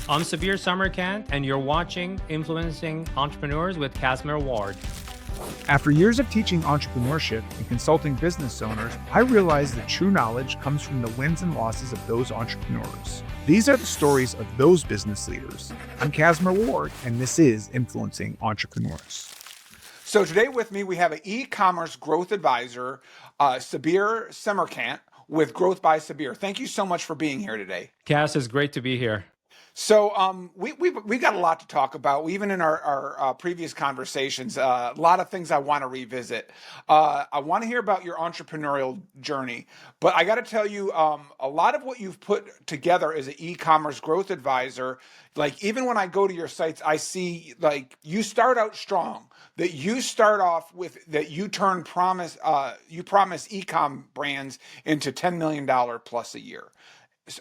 I'm Sabir Semerkant, and you're watching Influencing Entrepreneurs with Cassmer Ward. After years of teaching entrepreneurship and consulting business owners, I realized that true knowledge comes from the wins and losses of those entrepreneurs. These are the stories of those business leaders. I'm Cassmer Ward, and this is Influencing Entrepreneurs. So today with me, we have an e-commerce growth advisor, Sabir Semerkant with Growth by Sabir. Thank you so much for being here today. Cass, it's great to be here. So we got a lot to talk about. Even in our previous conversations, a lot of things I want to revisit. I want to hear about your entrepreneurial journey, but I got to tell you, a lot of what you've put together as an e-commerce growth advisor, like even when I go to your sites, I see like you start out strong. That you start off with that you promise e-com brands into $10 million plus a year.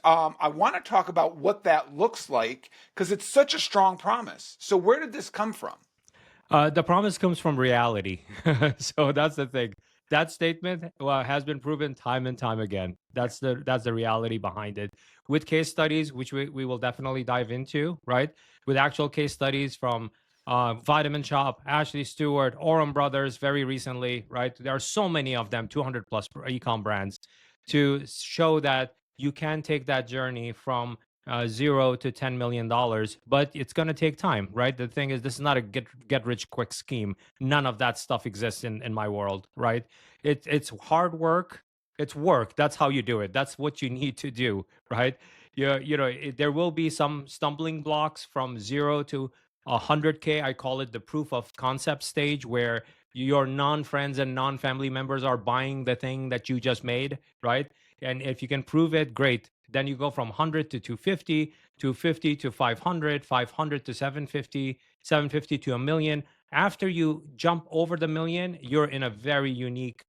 I want to talk about what that looks like because it's such a strong promise. So where did this come from? The promise comes from reality. So that's the thing. That statement has been proven time and time again. That's the reality behind it. With case studies, which we will definitely dive into, right? With actual case studies from Vitamin Shop, Ashley Stewart, Oram Brothers, very recently, right? There are so many of them, 200 plus e-com brands, to show that you can take that journey from $0 to $10 million, but it's going to take time, right? The thing is, this is not a get rich quick scheme. None of that stuff exists in my world, right? It's hard work. It's work. That's how you do it. That's what you need to do, right? There will be some stumbling blocks from 0 to 100K. I call it the proof of concept stage, where your non-friends and non-family members are buying the thing that you just made, right? And if you can prove it, great. Then you go from 100 to 250, 250 to 500, 500 to 750, 750 to a million. After you jump over the million, you're in a very unique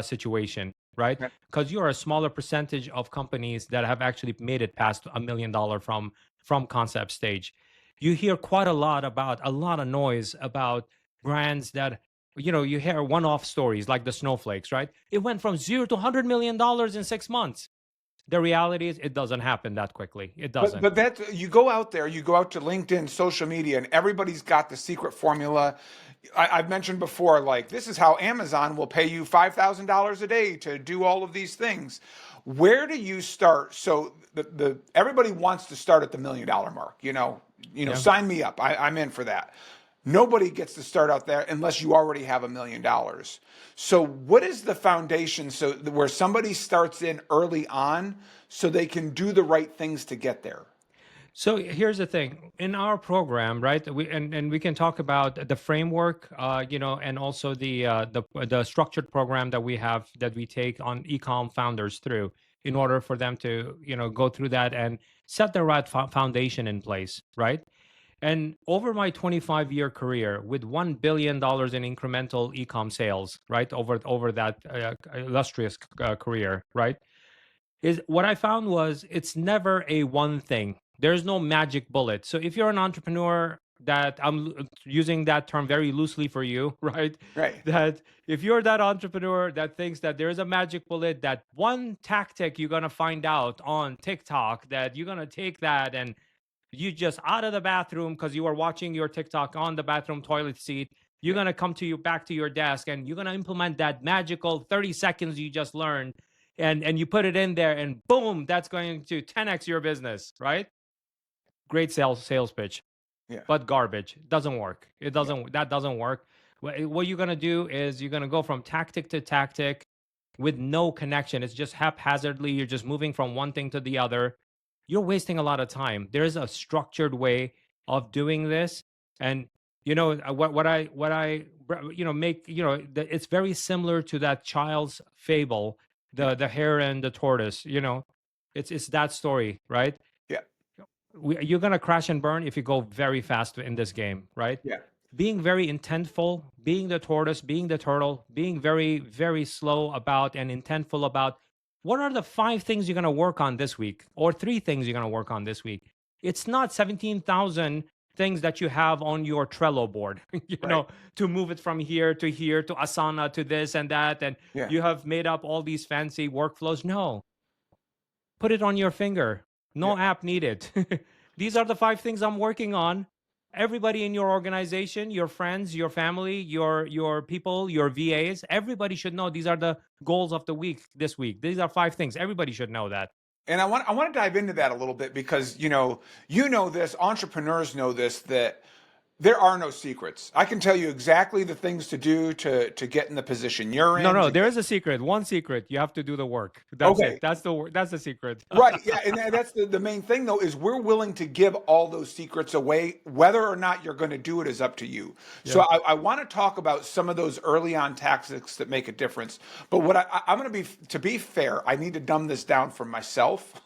situation, right? Because you're a smaller percentage of companies that have actually made it past $1 million from concept stage. You hear quite a lot of noise about brands that, you hear one-off stories like the snowflakes, right? It went from 0 to $100 million in 6 months. The reality is it doesn't happen that quickly. It doesn't. But that you go out there, you go out to LinkedIn, social media, and everybody's got the secret formula. I've mentioned before, like this is how Amazon will pay you $5,000 a day to do all of these things. Where do you start? So the everybody wants to start at the $1 million mark. Yeah. Sign me up. I'm in for that. Nobody gets to start out there unless you already have $1 million. So what is the foundation so where somebody starts in early on so they can do the right things to get there? So here's the thing. In our program, right, we can talk about the framework, and also the structured program that we take on e-com founders through in order for them to, go through that and set the right foundation in place, right? And over my 25-year career with $1 billion in incremental e-com sales, right, over that illustrious career, right, is what I found was it's never a one thing. There's no magic bullet. So if you're an entrepreneur, that I'm using that term very loosely for you, right? Right. That if you're that entrepreneur that thinks that there's a magic bullet, that one tactic you're going to find out on TikTok, that you're going to take that and you just out of the bathroom because you are watching your TikTok on the bathroom toilet seat, you're going to come back to your desk and you're going to implement that magical 30 seconds you just learned and you put it in there and boom, that's going to 10x your business, right? Great sales pitch. Yeah. But garbage. Doesn't work. That doesn't work. What you're going to do is you're going to go from tactic to tactic with no connection. It's just haphazardly. You're just moving from one thing to the other. You're wasting a lot of time. There's a structured way of doing this. And it's very similar to that child's fable, the hare and the tortoise, it's that story, right? Yeah. You're going to crash and burn if you go very fast in this game, right? Yeah. Being very intentful, being the tortoise, being the turtle, being very, very slow about and intentful about what are the 5 things you're going to work on this week or 3 things you're going to work on this week. It's not 17,000 things that you have on your Trello board, to move it from here to Asana to this and that. And you have made up all these fancy workflows. No, put it on your finger. No app needed. these are the 5 things I'm working on. Everybody in your organization, your friends, your family, your people, your VAs, everybody should know these are the goals of the week this week. These are 5 things. Everybody should know that. And I want to dive into that a little bit because you know this, entrepreneurs know this, that there are no secrets. I can tell you exactly the things to do to get in the position you're in. No, there is a secret. One secret. You have to do the work. That's Okay. it. That's the secret. Right. Yeah. And that's the main thing, though, is we're willing to give all those secrets away. Whether or not you're going to do it is up to you. So I want to talk about some of those early on tactics that make a difference. But what I'm going to be fair, I need to dumb this down for myself.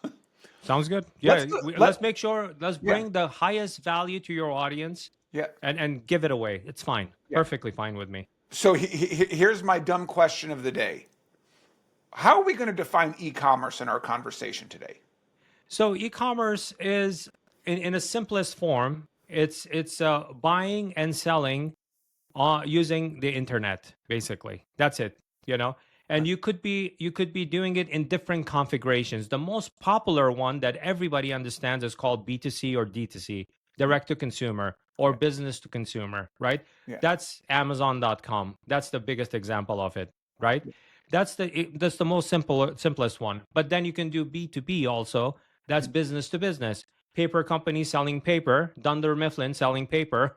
Sounds good. Yeah. Let's make sure, let's bring the highest value to your audience. Yeah. And give it away. It's fine. Yeah. Perfectly fine with me. So here's my dumb question of the day. How are we going to define e-commerce in our conversation today? So e-commerce is, in a simplest form, it's buying and selling using the internet, basically. That's it, And you could be doing it in different configurations. The most popular one that everybody understands is called B2C or D2C, direct to consumer or business to consumer, right? Yeah. That's Amazon.com. That's the biggest example of it, right? That's the most simplest one. But then you can do B2B also. That's business to business. Paper company selling paper, Dunder Mifflin selling paper.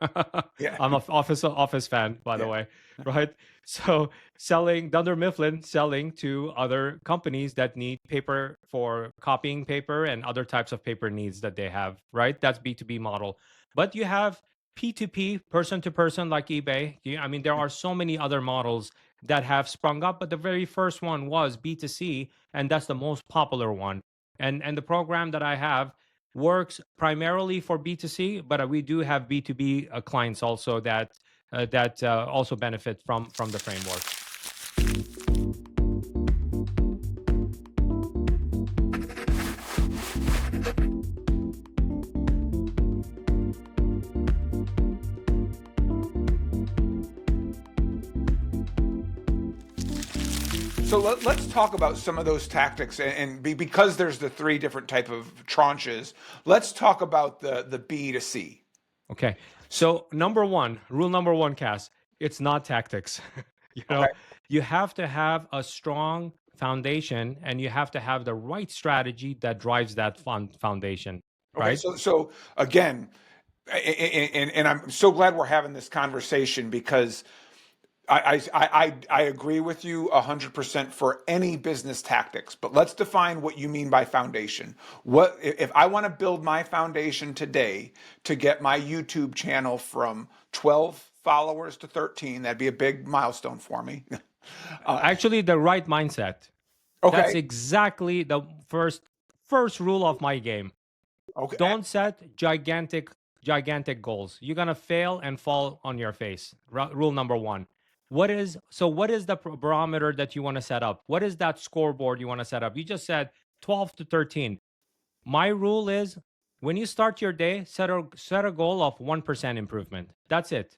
I'm an office fan, by the way, right? So Dunder Mifflin selling to other companies that need paper for copying paper and other types of paper needs that they have, right? That's B2B model. But you have P2P, person to person, like eBay. I mean, there are so many other models that have sprung up, but the very first one was B2C, and that's the most popular one. And the program that I have works primarily for B2C, but we do have B2B clients also that also benefit from the framework. So let's talk about some of those tactics, and because there's the 3 different type of tranches, let's talk about the B2C. Okay. So rule number one, Cass, it's not tactics. You have to have a strong foundation, and you have to have the right strategy that drives that foundation. Right. Okay, so again, and I'm so glad we're having this conversation because I agree with you 100% for any business tactics, but let's define what you mean by foundation. What if I want to build my foundation today to get my YouTube channel from 12 followers to 13? That'd be a big milestone for me. Actually, the right mindset. Okay. That's exactly the first rule of my game. Okay. Don't set gigantic goals. You're gonna fail and fall on your face. Rule number 1. What is the barometer that you want to set up? What is that scoreboard you want to set up? You just said 12 to 13. My rule is when you start your day, set a goal of 1% improvement. That's it.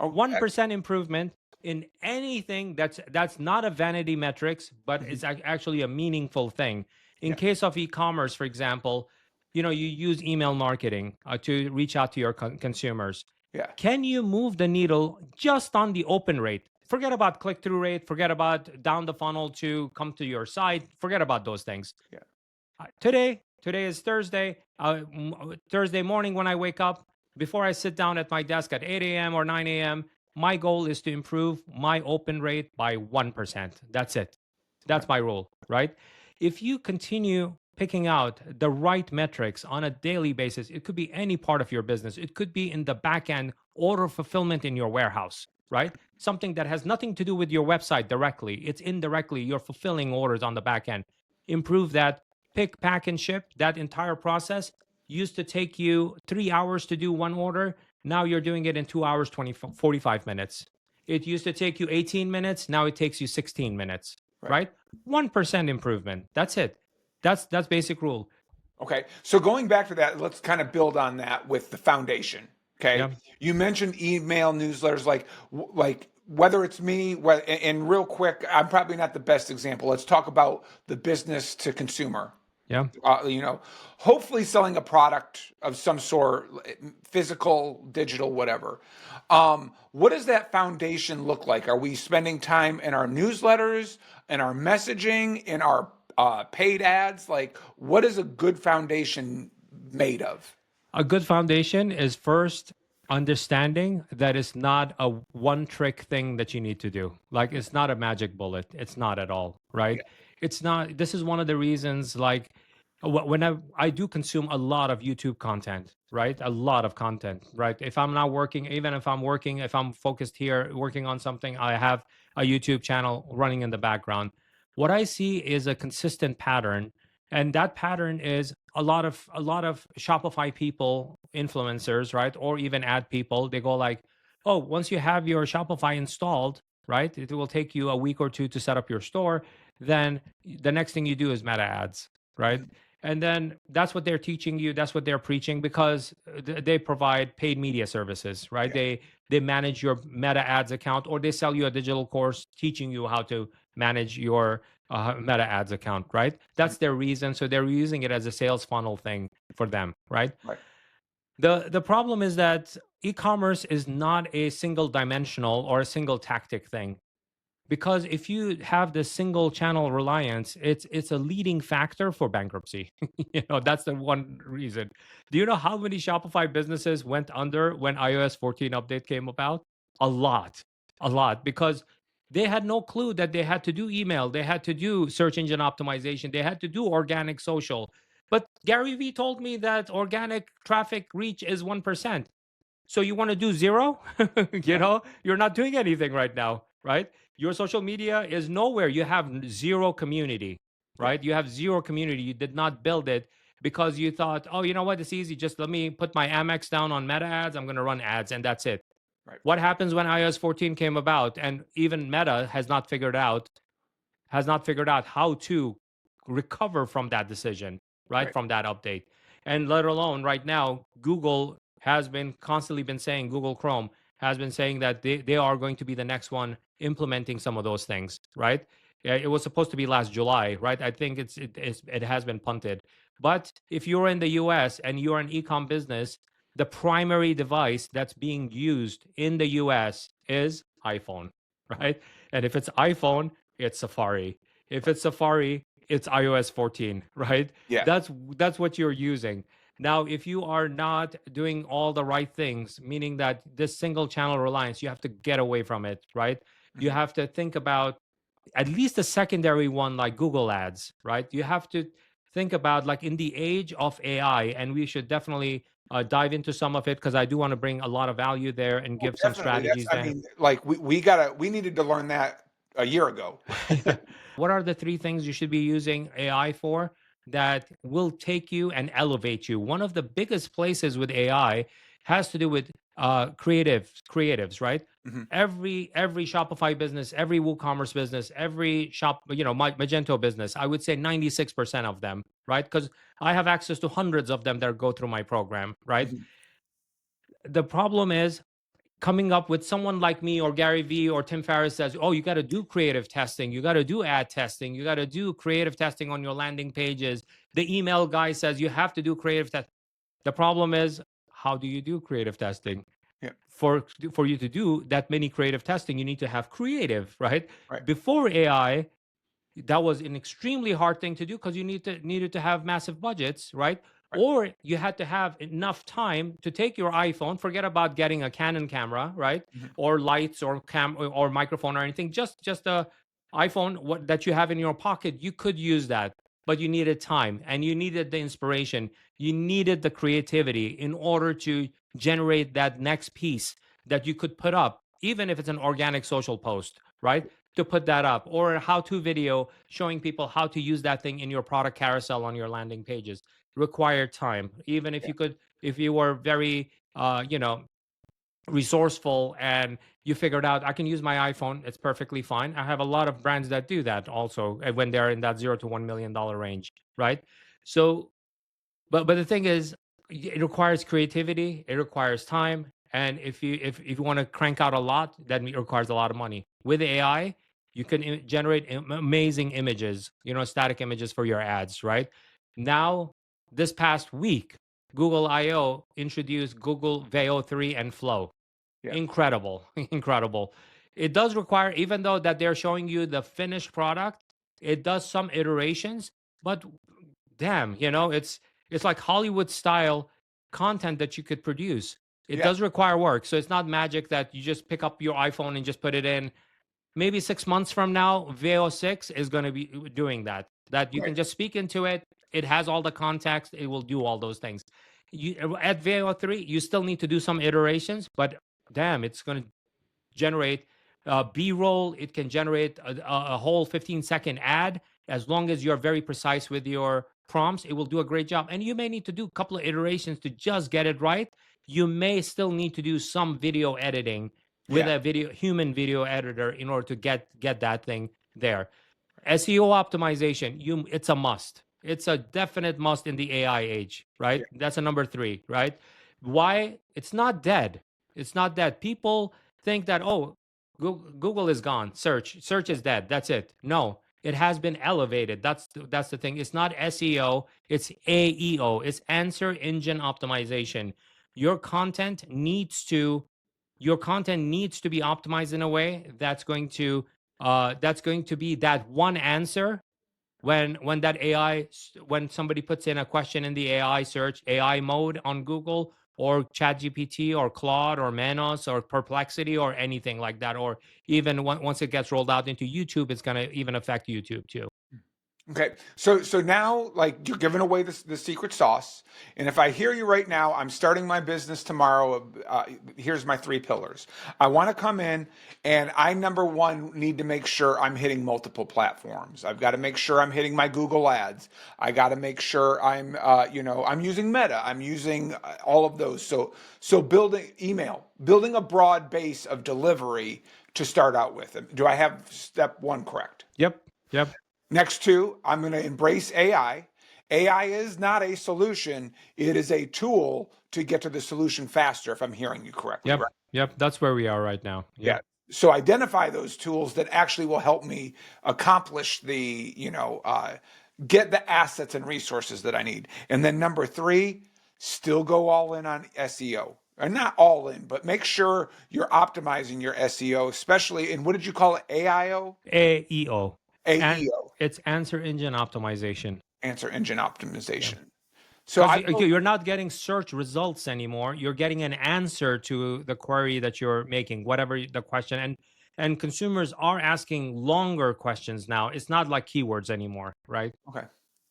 1% improvement in anything that's not a vanity metrics, but it's actually a meaningful thing. In case of e-commerce, for example, you use email marketing to reach out to your consumers. Yeah. Can you move the needle just on the open rate? Forget about click-through rate. Forget about down the funnel to come to your site. Forget about those things. Yeah. Today is Thursday. Thursday morning when I wake up, before I sit down at my desk at 8 a.m. or 9 a.m., my goal is to improve my open rate by 1%. That's it. That's my rule, right? If you continue picking out the right metrics on a daily basis, it could be any part of your business. It could be in the back end order fulfillment in your warehouse, right? Something that has nothing to do with your website directly. It's indirectly, you're fulfilling orders on the back end. Improve that. Pick, pack, and ship. That entire process used to take you 3 hours to do one order. Now you're doing it in 2 hours, 45 minutes. It used to take you 18 minutes. Now it takes you 16 minutes, right? 1% improvement. That's it. That's basic rule. Okay. So going back to that, let's kind of build on that with the foundation. Okay. Yeah. You mentioned email newsletters, like whether it's me, and real quick, I'm probably not the best example. Let's talk about the business to consumer. Yeah. You know, hopefully selling a product of some sort, physical, digital, whatever. What does that foundation look like? Are we spending time in our newsletters, in our messaging, in our paid ads? Like, what is a good foundation made of? A good foundation is first understanding that it's not a one trick thing that you need to do. Like it's not a magic bullet. It's not at all, right? Yeah. It's not. This is one of the reasons like when I do consume a lot of YouTube content, right? A lot of content, right? If I'm not working, even if I'm working, if I'm focused here working on something, I have a YouTube channel running in the background. What I see is a consistent pattern, and that pattern is a lot of Shopify people, influencers, right? Or even ad people, they go like, "Oh, once you have your Shopify installed, right? It will take you a week or two to set up your store. Then the next thing you do is meta ads, right?" Mhm. And then that's what they're teaching you, that's what they're preaching, because they provide paid media services, right? Yeah. They manage your meta ads account, or they sell you a digital course teaching you how to manage your meta ads account, right? Mhm. That's their reason. So they're using it as a sales funnel thing for them, right? Right. The problem is that e-commerce is not a single dimensional or a single tactic thing, because if you have the single channel reliance, it's a leading factor for bankruptcy. That's the one reason. Do you know how many Shopify businesses went under when iOS 14 update came about? A lot. A lot, because they had no clue that they had to do email, they had to do search engine optimization, they had to do organic social. But Gary Vee told me that organic traffic reach is 1%. So you want to do zero? Yeah. You're not doing anything right now, right? Your social media is nowhere. You have zero community, Yeah. right? You have zero community. You did not build it because you thought, oh, you know what? It's easy. Just let me put my Amex down on Meta ads. I'm going to run ads, and that's it. Right. What happens when iOS 14 came about and even Meta has not figured out how to recover from that decision, right? Right. From that update. And let alone right now, Google has been constantly been saying, Google Chrome has been saying that they are going to be the next one implementing some of those things, right? Yeah, it was supposed to be last July, right? I think it has been punted. But if you're in the US and you're an ecom business, the primary device that's being used in the US is iPhone, Right. right? And if it's iPhone, it's Safari. If it's Safari, it's iOS 14, right? Yeah. That's what you're using. Now, if you are not doing all the right things, meaning that this single channel reliance, you have to get away from it, right? You Mhm. have to think about at least a secondary one like Google Ads, right? You have to think about like in the age of AI, and we should definitely dive into some of it because I do want to bring a lot of value there and Oh, give some definitely. That's, strategies I there. mean, like we needed to learn that a year ago. Yeah. What are the three things you should be using AI for that will take you and elevate you? One of the biggest places with AI has to do with creatives, right? Mhm. Every Shopify business, every WooCommerce business, every Magento business, I would say 96% of them, right? Because I have access to hundreds of them that go through my program, right? Mhm. The problem is coming up with someone like me or Gary Vee or Tim Ferriss says, oh, you got to do creative testing. You got to do ad testing. You got to do creative testing on your landing pages. The email guy says you have to do creative test. The problem is, how do you do creative testing? Yeah. For you to do that many creative testing, you need to have creative, right? Right. Before AI, that was an extremely hard thing to do because you needed to have massive budgets, right? Right. Or you had to have enough time to take your iPhone, forget about getting a Canon camera, right? Mhm. Or lights or or microphone or anything, just a iPhone that you have in your pocket. You could use that, but you needed time and you needed the inspiration, you needed the creativity in order to generate that next piece that you could put up, even if it's an organic social post, right? To put that up, or a how-to video showing people how to use that thing in your product carousel on your landing pages required time. Even if Yeah. if you were very resourceful and you figured out I can use my iPhone, it's perfectly fine. I have a lot of brands that do that also when they're in that $0 to $1 million range, right? So but the thing is, it requires creativity, it requires time, and if you want to crank out a lot, that requires a lot of money. With AI, you can generate amazing images, static images for your ads, right? Now, this past week, Google I/O introduced Google Veo 3 and Flow. Yeah. Incredible, incredible. It does require, even though that they're showing you the finished product, it does some iterations, but damn, it's like Hollywood style content that you could produce. It Yeah. does require work. So it's not magic that you just pick up your iPhone and just put it in. Maybe 6 months from now, VO 6 is going to be doing that. That you Right. can just speak into it. It has all the context. It will do all those things. At VO 3, you still need to do some iterations, but damn, it's going to generate B-roll. It can generate a whole 15-second ad. As long as you're very precise with your prompts, it will do a great job. And you may need to do a couple of iterations to just get it right. You may still need to do some video editing with Yeah. a human video editor in order to get that thing there. SEO optimization, it's a must. It's a definite must in the AI age, right? Yeah. That's a number 3, right? Why? It's not dead. It's not dead. People think that, oh, Google is gone. Search is dead. That's it. No, it has been elevated. That's the thing. It's not SEO. It's AEO. It's answer engine optimization. Your content needs to be optimized in a way that's going to be that one answer when somebody puts in a question in the AI search AI mode on Google or ChatGPT or Claude or Manos or Perplexity or anything like that, or even once it gets rolled out into YouTube, it's going to even affect YouTube too. Okay, so now, like, you're giving away the secret sauce, and if I hear you right now, I'm starting my business tomorrow. Here's my 3 pillars. I want to come in, and I, number one, need to make sure I'm hitting multiple platforms. I've got to make sure I'm hitting my Google ads. I got to make sure I'm using Meta. I'm using all of those. So building a broad base of delivery to start out with. Do I have step 1 correct? Yep. Next 2, I'm going to embrace AI. AI is not a solution. It is a tool to get to the solution faster, if I'm hearing you correctly. Yep. Right? Yep. That's where we are right now. Yep. Yeah. So identify those tools that actually will help me accomplish get the assets and resources that I need. And then number 3, still go all in on SEO. Or not all in, but make sure you're optimizing your SEO, especially in, what did you call it? AIO? AEO. AEO. It's answer engine optimization. Answer engine optimization. Yeah. So you're not getting search results anymore. You're getting an answer to the query that you're making, whatever the question. And consumers are asking longer questions now. It's not like keywords anymore, right? Okay.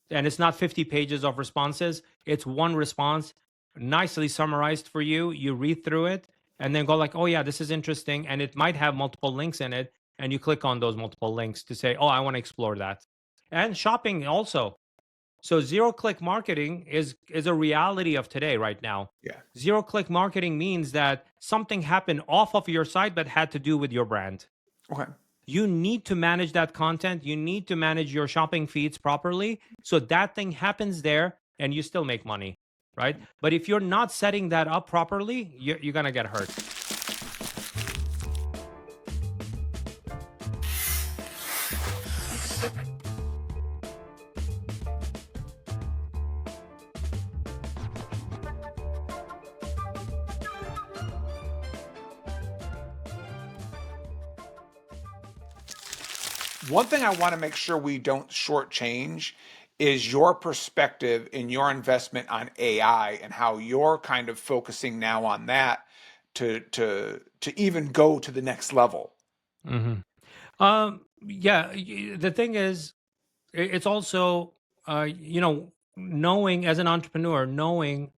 And it's not 50 pages of responses. It's one response, nicely summarized for you. You read through it and then go like, oh yeah, this is interesting. And it might have multiple links in it. And you click on those multiple links to say, oh, I want to explore that. And shopping also. So zero-click marketing is a reality of today right now. Yeah. Zero-click marketing means that something happened off of your site but had to do with your brand. Okay. You need to manage that content. You need to manage your shopping feeds properly so that thing happens there and you still make money, right? But if you're not setting that up properly, you're going to get hurt. One thing I want to make sure we don't shortchange is your perspective and your investment on AI and how you're kind of focusing now on that to even go to the next level. Yeah, the thing is, it's also, knowing as an entrepreneur, knowing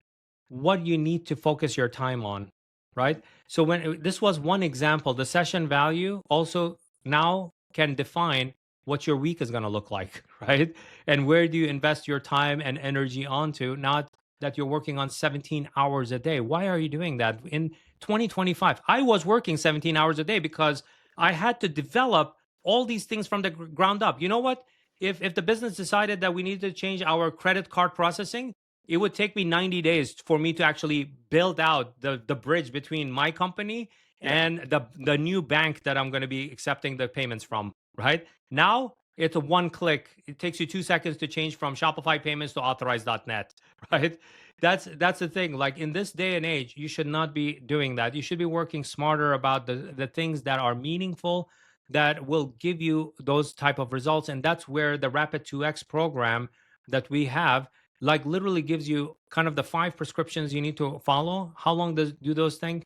what you need to focus your time on, right? So this was one example, the session value also now can define what your week is going to look like, right? And where do you invest your time and energy onto, not that you're working on 17 hours a day. Why are you doing that? In 2025, I was working 17 hours a day because I had to develop all these things from the ground up. You know what? If the business decided that we needed to change our credit card processing, it would take me 90 days for me to actually build out the bridge between my company and the new bank that I'm going to be accepting the payments from, right? Now, It's a one click. It takes you 2 seconds to change from Shopify payments to authorize.net, right? That's the thing. Like in this day and age, you should not be doing that. You should be working smarter about the things that are meaningful, that will give you those type of results. And that's where the Rapid 2X program that we have, like, literally gives you kind of the 5 prescriptions you need to follow. How long do those things?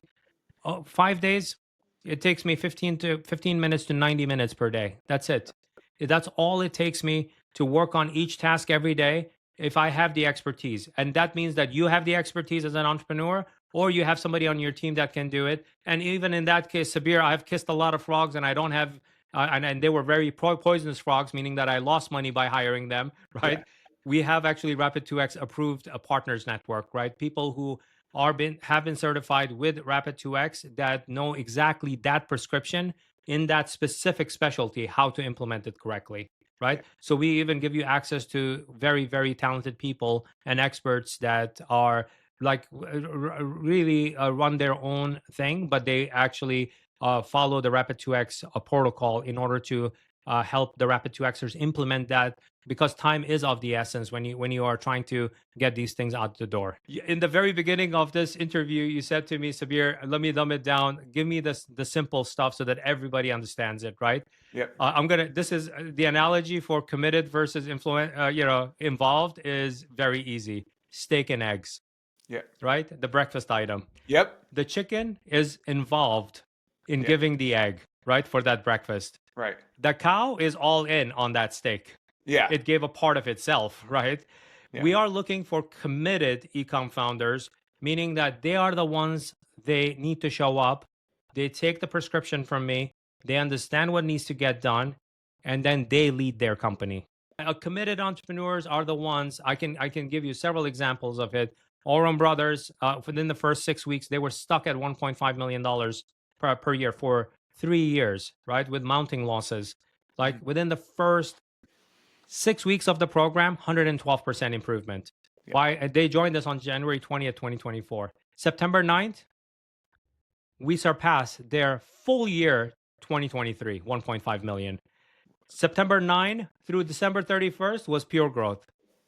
5 days. It takes me 15 minutes to 90 minutes per day. That's it. That's all it takes me to work on each task every day if I have the expertise. And that means that you have the expertise as an entrepreneur, or you have somebody on your team that can do it. And even in that case, Sabir, I've kissed a lot of frogs, and I don't have, and they were very poisonous frogs, meaning that I lost money by hiring them, right? Yeah. We have actually Rapid 2X approved a partners network, right? People who have been certified with Rapid 2X that know exactly that prescription in that specific specialty, how to implement it correctly, right? So we even give you access to very, very talented people and experts that are like really run their own thing, but they actually follow the Rapid 2X protocol in order to help the Rapid 2Xers implement that, because time is of the essence when you are trying to get these things out the door. In the very beginning of this interview, you said to me, Sabir, let me dumb it down. Give me the simple stuff so that everybody understands it, right? Yep. This is the analogy for committed versus involved is very easy. Steak and eggs. Yep. Right? The breakfast item. Yep. The chicken is involved in Yep. giving the egg, right? For that breakfast. Right. The cow is all in on that steak. Yeah. It gave a part of itself, right? Yeah. We are looking for committed e-com founders, meaning that they are the ones, they need to show up. They take the prescription from me. They understand what needs to get done, and then they lead their company. Committed entrepreneurs are the ones, I can give you several examples of it. Oram Brothers, within the first 6 weeks, they were stuck at $1.5 million per year for 3 years, right? With mounting losses. Like within the first 6 weeks of the program, 112% improvement. Yeah. Why? They joined us on January 20th, 2024. September 9th, we surpassed their full year 2023, 1.5 million. September 9 through December 31st was pure growth.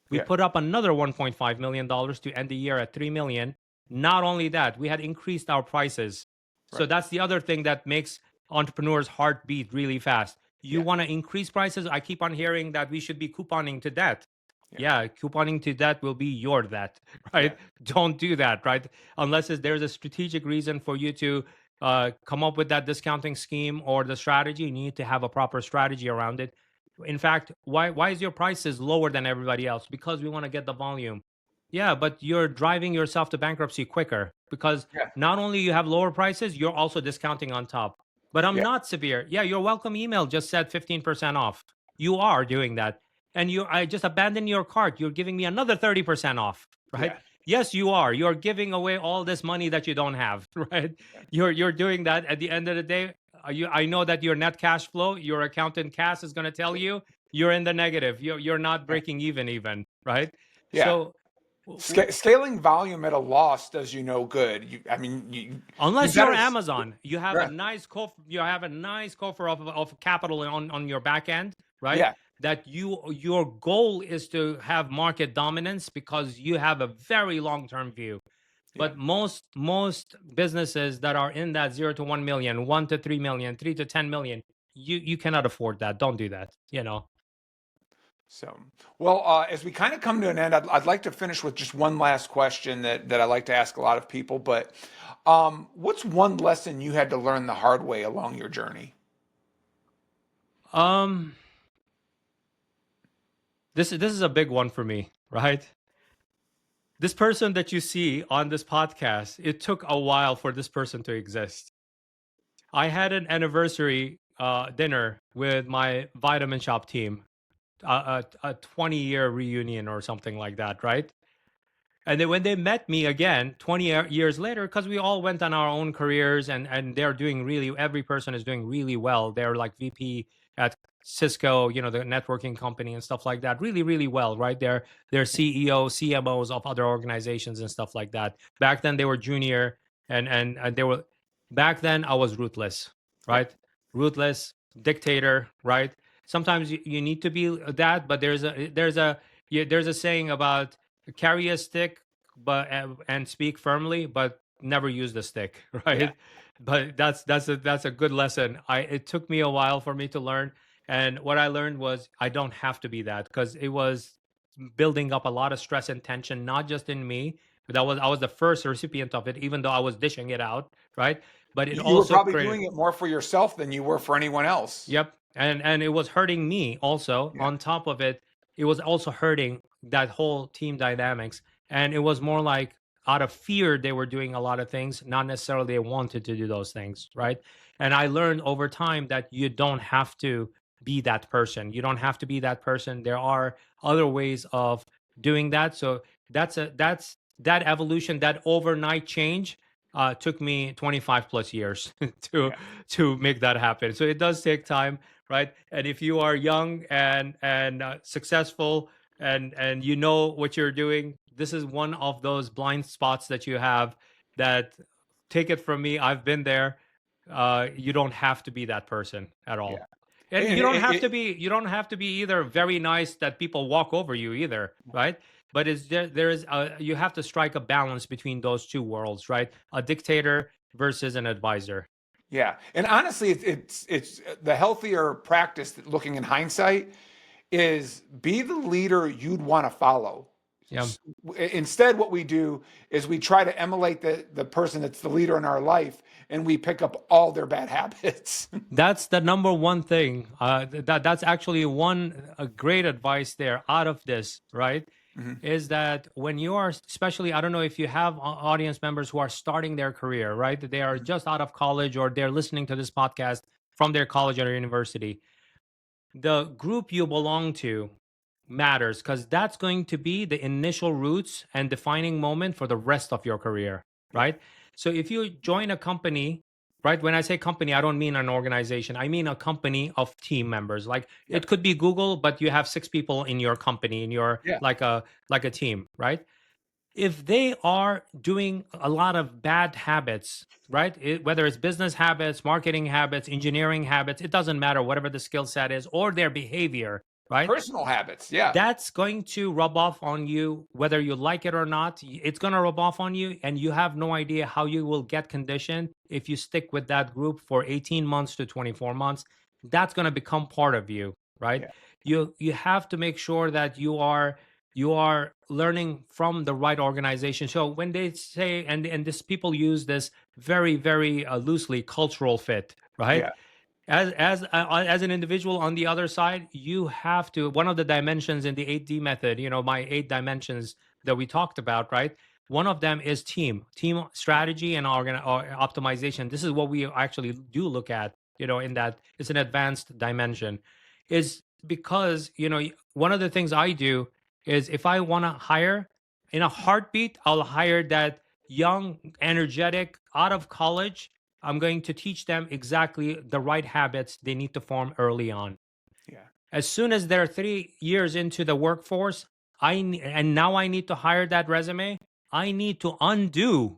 We Yeah. put up another $1.5 million to end the year at 3 million. Not only that, we had increased our prices. So Right. that's the other thing that makes entrepreneurs' heart beat really fast. You Yeah. want to increase prices? I keep on hearing that we should be couponing to death. Yeah. Yeah, couponing to death will be your death, right? Don't do that, right? Unless there's a strategic reason for you to come up with that discounting scheme or the strategy. You need to have a proper strategy around it. In fact, why is your prices lower than everybody else? Because we want to get the volume. Yeah, but you're driving yourself to bankruptcy quicker, because Yeah. not only you have lower prices, you're also discounting on top. But I'm Yeah. not Sabir. Yeah, your welcome email just said 15% off. You are doing that. And I just abandoned your cart. You're giving me another 30% off, right? Yeah. Yes, you are. You're giving away all this money that you don't have, right? You're doing that. At the end of the day, I know that your net cash flow, your accountant Cass is going to tell you you're in the negative. You're not breaking even, right? Yeah. So Scaling volume at a loss does you no good. unless you you're gotta- Amazon, you have Yeah. a nice coffer of capital on your back end, right? Yeah. That your goal is to have market dominance because you have a very long-term view. But most businesses that are in that 0 to 1 million, 1 to 3 million, 3 to 10 million, you cannot afford that. Don't do that. So, well, as we kind of come to an end, I'd like to finish with just one last question that I like to ask a lot of people. But what's one lesson you had to learn the hard way along your journey? This is a big one for me, right? This person that you see on this podcast, it took a while for this person to exist. I had an anniversary dinner with my Vitamin Shop team, a 20-year reunion or something like that, right? And then when they met me again 20 years later, because we all went on our own careers and they're doing every person is doing really well. They're like VP at Cisco, the networking company and stuff like that. Really, really well, right? They're CEOs, CMOs of other organizations and stuff like that. Back then they were junior and they were, back then I was ruthless, right? Ruthless, dictator, right? Sometimes you need to be that, but there's a saying about carry a stick, but and speak firmly, but never use the stick, Yeah. right? But that's a good lesson. It took me a while for me to learn, and what I learned was I don't have to be that, because it was building up a lot of stress and tension, not just in me, but I was the first recipient of it, even though I was dishing it out, right? But it You were also probably created. doing it more for yourself than you were for anyone else. Yep. And it was hurting me also. Yeah. On top of it, it was also hurting that whole team dynamics. And it was more like out of fear they were doing a lot of things, not necessarily they wanted to do those things, right? And I learned over time that you don't have to be that person. You don't have to be that person. There are other ways of doing that. So that's that evolution, that overnight change took me 25 plus years to Yeah. to make that happen. So it does take time, right? And if you are young and successful and you know what you're doing, this is one of those blind spots that you have. That, take it from me, I've been there. You don't have to be that person at all. Yeah. And And you don't have to be either very nice that people walk over you either, right? But there is you have to strike a balance between those two worlds, right? A dictator versus an advisor. yeah. And honestly, it's the healthier practice, looking in hindsight, is be the leader you'd want to follow. Yeah. Instead, what we do is we try to emulate the person that's the leader in our life, and we pick up all their bad habits. That's the number one thing. That's actually a great advice there out of this, right? Mhm. Is that when you are, especially, I don't know if you have audience members who are starting their career, right? They are just out of college or they're listening to this podcast from their college or university. The group you belong to matters, because that's going to be the initial roots and defining moment for the rest of your career, right? So if you join a company, right? When I say company, I don't mean an organization. I mean a company of team members. Like Yeah. it could be Google, but you have 6 people in your company, in your Yeah. like a team, right? If they are doing a lot of bad habits, right? Whether it's business habits, marketing habits, engineering habits, it doesn't matter, whatever the skill set is or their behavior, right? Personal habits. Yeah. That's going to rub off on you, whether you like it or not. It's going to rub off on you, and you have no idea how you will get conditioned if you stick with that group for 18 months to 24 months. That's going to become part of you, right? Yeah. You have to make sure that you are learning from the right organization. So when they say, and this, people use this very very loosely, cultural fit, right? Yeah. As an individual on the other side, you have to, one of the dimensions in the 8D method, my 8 dimensions that we talked about, right? One of them is team strategy and or optimization. This is what we actually do look at, in that it's an advanced dimension. Is because, one of the things I do is, if I want to hire, in a heartbeat, I'll hire that young, energetic, out of college. I'm going to teach them exactly the right habits they need to form early on. Yeah. As soon as they're 3 years into the workforce, and now I need to hire that resume. I need to undo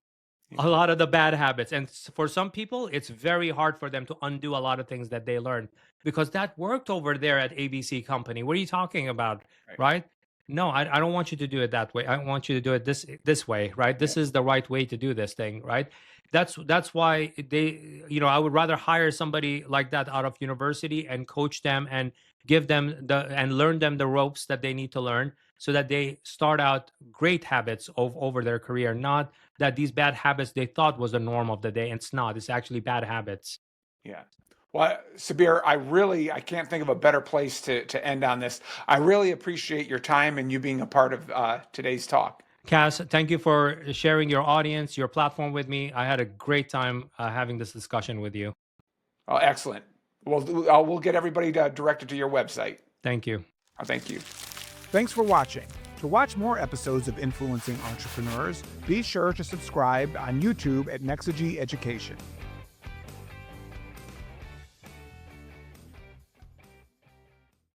a lot of the bad habits. And for some people, it's very hard for them to undo a lot of things that they learned, because that worked over there at ABC company. What are you talking about, right? No, I don't want you to do it that way. I want you to do it this way, right? This is the right way to do this thing, right? That's why I would rather hire somebody like that out of university and coach them and give them and learn them the ropes that they need to learn, so that they start out great habits over their career. Not that these bad habits they thought was the norm of the day. It's not. It's actually bad habits. Yeah. Well, Sabir, I can't think of a better place to end on this. I really appreciate your time and you being a part of today's talk. Cass, thank you for sharing your audience, your platform with me. I had a great time having this discussion with you. Oh, excellent. Well, we'll get everybody directed to your website. Thank you. Oh, thank you. Thanks for watching. To watch more episodes of Influencing Entrepreneurs, be sure to subscribe on YouTube at Nexagy Education.